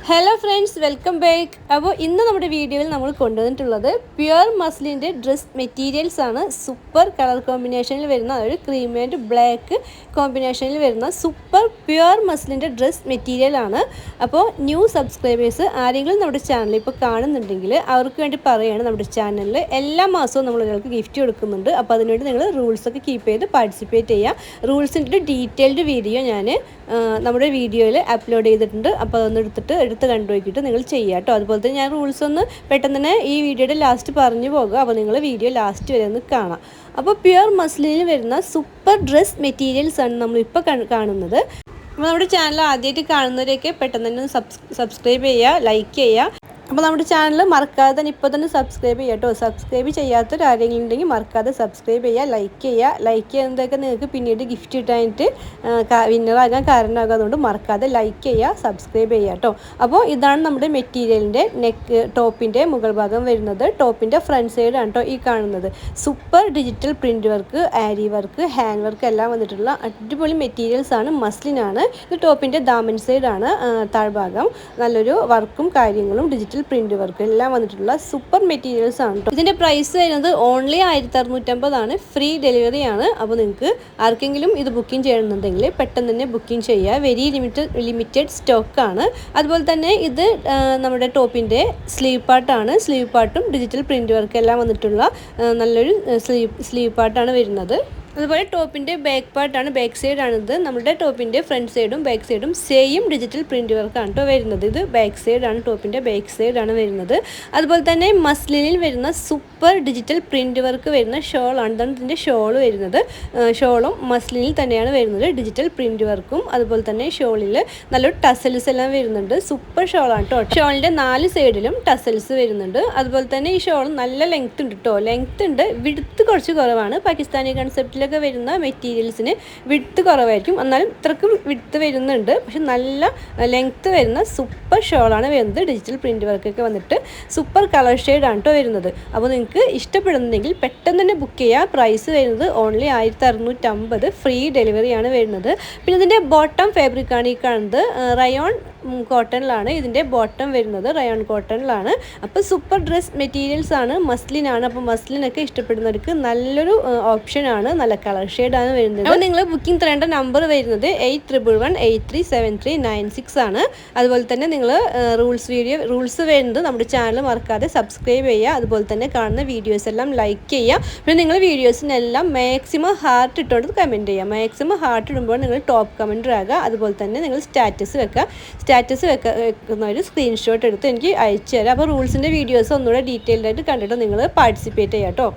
Hello friends, welcome back. അപ്പോൾ ഇന്ന് നമ്മുടെ വീഡിയോയിൽ നമ്മൾ കൊണ്ടുവന്നിട്ടുള്ളത് പ്യുവർ മസ്ലിൻ്റെ ഡ്രസ് മെറ്റീരിയൽസ് ആണ്. സൂപ്പർ കളർ കോമ്പിനേഷനിൽ വരുന്ന ഒരു ക്രീം ആൻഡ് ബ്ലാക്ക് കോമ്പിനേഷനിൽ വരുന്ന സൂപ്പർ പ്യുവർ മസ്ലിൻ്റെ ഡ്രസ് മെറ്റീരിയൽ ആണ്. അപ്പോൾ ന്യൂ സബ്സ്ക്രൈബേഴ്സ് ആരെങ്കിലും നമ്മുടെ ചാനൽ ഇപ്പോൾ കാണുന്നുണ്ടെങ്കിൽ അവർക്ക് വേണ്ടി പറയുകയാണ്, നമ്മുടെ ചാനലിൽ എല്ലാ മാസവും നമ്മൾ ഒരാൾക്ക് ഗിഫ്റ്റ് കൊടുക്കുന്നുണ്ട്. അപ്പോൾ അതിനുവേണ്ടി നിങ്ങൾ റൂൾസൊക്കെ കീപ്പ് ചെയ്ത് പാർട്ടിസിപ്പേറ്റ് ചെയ്യുക. റൂൾസിൻ്റെ ഡീറ്റെയിൽഡ് വീഡിയോ ഞാൻ നമ്മുടെ വീഡിയോയിൽ അപ്ലോഡ് ചെയ്തിട്ടുണ്ട്. അപ്പോൾ അതൊന്ന് എടുത്ത് കണ്ടു നോക്കിയിട്ട് നിങ്ങൾ ചെയ്യുക കേട്ടോ. അതുപോലെ തന്നെ ഞാൻ റൂൾസ് ഒന്ന് പെട്ടെന്ന് തന്നെ ഈ വീഡിയോയുടെ ലാസ്റ്റ് പറഞ്ഞു പോകുക. അപ്പോൾ നിങ്ങൾ വീഡിയോ ലാസ്റ്റ് വരെ ഒന്ന് കാണാം. അപ്പോൾ പ്യുവർ മസ്ലിനിൽ വരുന്ന സൂപ്പർ ഡ്രസ് മെറ്റീരിയൽസ് ആണ് നമ്മളിപ്പോൾ കാണുന്നത്. അപ്പോൾ നമ്മുടെ ചാനൽ ആദ്യമായിട്ട് കാണുന്നവരെയൊക്കെ പെട്ടെന്ന് തന്നെ സബ്സ്ക്രൈബ് ചെയ്യുക, ലൈക്ക് ചെയ്യുക. അപ്പോൾ നമ്മുടെ ചാനൽ മറക്കാതെ തന്നെ ഇപ്പോൾ തന്നെ സബ്സ്ക്രൈബ് ചെയ്യുക കേട്ടോ. സബ്സ്ക്രൈബ് ചെയ്യാത്തൊരു ആരെങ്കിലും ഉണ്ടെങ്കിൽ മറക്കാതെ സബ്സ്ക്രൈബ് ചെയ്യുക, ലൈക്ക് ചെയ്യുക. ലൈക്ക് ചെയ്യുന്നതൊക്കെ നിങ്ങൾക്ക് പിന്നീട് ഗിഫ്റ്റ് കിട്ടാനായിട്ട് വിന്നറാകാൻ കാരണമാകും. അതുകൊണ്ട് മറക്കാതെ ലൈക്ക് ചെയ്യുക, സബ്സ്ക്രൈബ് ചെയ്യുക കേട്ടോ. അപ്പോൾ ഇതാണ് നമ്മുടെ മെറ്റീരിയലിൻ്റെ ടോപ്പിൻ്റെ മുകൾ ഭാഗം വരുന്നത്. ടോപ്പിൻ്റെ ഫ്രണ്ട് സൈഡാണ് കേട്ടോ ഈ കാണുന്നത്. സൂപ്പർ ഡിജിറ്റൽ പ്രിൻറ്റ് വർക്ക്, ആരി വർക്ക്, ഹാൻഡ് വർക്ക് എല്ലാം വന്നിട്ടുള്ള അടിപൊളി മെറ്റീരിയൽസ് ആണ്. മസ്ലിനാണ്. ഇത് ടോപ്പിൻ്റെ ദാമൻ സൈഡാണ്. താഴ്ഭാഗം നല്ലൊരു വർക്കും കാര്യങ്ങളും ഡിജിറ്റൽ പ്രിന്റ് വർക്ക് എല്ലാം വന്നിട്ടുള്ള സൂപ്പർ മെറ്റീരിയൽസ് ആണ് കേട്ടോ. ഇതിന്റെ പ്രൈസ് വരുന്നത് ഓൺലി 1650 ഫ്രീ ഡെലിവറി ആണ്. അപ്പോൾ നിങ്ങൾക്ക് ആർക്കെങ്കിലും ഇത് ബുക്കിംഗ് ചെയ്യണമെന്നുണ്ടെങ്കിൽ പെട്ടെന്ന് തന്നെ ബുക്കിംഗ് ചെയ്യുക. വെരി ലിമിറ്റഡ് സ്റ്റോക്ക് ആണ്. അതുപോലെ തന്നെ ഇത് നമ്മുടെ ടോപ്പിന്റെ സ്ലീവ് പാർട്ടാണ്. സ്ലീവ് പാർട്ടും ഡിജിറ്റൽ പ്രിന്റ് വർക്ക് എല്ലാം വന്നിട്ടുള്ള നല്ലൊരു സ്ലീവ് പാർട്ടാണ് വരുന്നത്. അതുപോലെ ടോപ്പിൻ്റെ ബാക്ക് പാർട്ടാണ്, ബാക്ക് സൈഡാണിത്. നമ്മുടെ ടോപ്പിൻ്റെ ഫ്രണ്ട് സൈഡും ബാക്ക് സൈഡും സെയിം ഡിജിറ്റൽ പ്രിൻറ്റ് വർക്കാണ് കേട്ടോ വരുന്നത്. ഇത് ബാക്ക് സൈഡാണ്, ടോപ്പിൻ്റെ ബാക്ക് സൈഡാണ് വരുന്നത്. അതുപോലെ തന്നെ മസ്ലിനിൽ വരുന്ന സൂപ്പർ ഡിജിറ്റൽ പ്രിൻറ്റ് വർക്ക് വരുന്ന ഷോളാണ്. ഇതാണ് ഇതിൻ്റെ ഷോള് വരുന്നത്. ഷോളും മസ്ലിനിൽ തന്നെയാണ് വരുന്നത്. ഡിജിറ്റൽ പ്രിൻറ്റ് വർക്കും അതുപോലെ തന്നെ ഷോളിൽ നല്ലൊരു ടസൽസ് എല്ലാം വരുന്നുണ്ട്. സൂപ്പർ ഷോളാണ് കേട്ടോ. ഷോളിൻ്റെ 4 സൈഡിലും ടസൽസ് വരുന്നുണ്ട്. അതുപോലെ തന്നെ ഈ ഷോൾ നല്ല ലെങ്ത് ഉണ്ട് കേട്ടോ. ലെങ്ത് ഉണ്ട്, വിഡ്ത്ത് കുറച്ച് കുറവാണ്. പാകിസ്ഥാനി കൺസെപ്റ്റിൽ വരുന്ന മെറ്റീരിയൽസിന് വിഡ്ത്ത് കുറവായിരിക്കും, എന്നാലും ഇത്രക്ക് വിഡ്ത്ത് വരുന്നുണ്ട്. പക്ഷെ നല്ല ലെങ്ത്ത് വരുന്ന സൂപ്പർ ഷോളാണ് വരുന്നത്. ഡിജിറ്റൽ പ്രിന്റ് വർക്കൊക്കെ വന്നിട്ട് സൂപ്പർ കളർ ഷെയ്ഡാണ് കേട്ടോ വരുന്നത്. അപ്പോൾ നിങ്ങൾക്ക് ഇഷ്ടപ്പെടുന്നുണ്ടെങ്കിൽ പെട്ടെന്ന് തന്നെ ബുക്ക് ചെയ്യുക. പ്രൈസ് വരുന്നത് ഓൺലി 1650 ഫ്രീ ഡെലിവറിയാണ് വരുന്നത്. പിന്നെ ഇതിൻ്റെ ബോട്ടം ഫാബ്രിക്കാണ് ഈ കാണുന്നത്. റയോൺ കോട്ടണിലാണ് ഇതിൻ്റെ ബോട്ടം വരുന്നത്. റയോൺ കോട്ടണിലാണ്. അപ്പോൾ സൂപ്പർ ഡ്രസ് മെറ്റീരിയൽസ് ആണ്, മസ്ലിനാണ്. അപ്പോൾ മസ്ലിനൊക്കെ ഇഷ്ടപ്പെടുന്നവർക്ക് നല്ലൊരു ഓപ്ഷനാണ്. നല്ല കളർ ഷെയ്ഡാണ് വരുന്നത്. അപ്പോൾ നിങ്ങൾ ബുക്കിംഗ് തരേണ്ട നമ്പർ വരുന്നത് 8111837396 ആണ്. അതുപോലെ തന്നെ നിങ്ങൾ റൂൾസ് വരുന്നത് നമ്മുടെ ചാനൽ മറക്കാതെ സബ്സ്ക്രൈബ് ചെയ്യുക. അതുപോലെ തന്നെ കാണുന്ന വീഡിയോസ് എല്ലാം ലൈക്ക് ചെയ്യുക. പിന്നെ നിങ്ങൾ വീഡിയോസിനെല്ലാം മാക്സിമം ഹാർട്ട് ഇട്ടുകൊണ്ട് കമൻറ്റ് ചെയ്യുക. മാക്സിമം ഹാർട്ട് ഇടുമ്പോൾ നിങ്ങൾ ടോപ്പ് കമൻറ്റർ ആകുക. അതുപോലെ തന്നെ നിങ്ങൾ സ്റ്റാറ്റസ് വെക്കുന്ന ഒരു സ്ക്രീൻഷോട്ട് എടുത്ത് എനിക്ക് അയച്ചു തരാം. അപ്പോൾ റൂൾസിൻ്റെ വീഡിയോസ് ഒന്നുകൂടെ ഡീറ്റെയിൽഡ് ആയിട്ട് കണ്ടിട്ട് നിങ്ങൾ പാർട്ടിസിപ്പേറ്റ് ചെയ്യാം കേട്ടോ.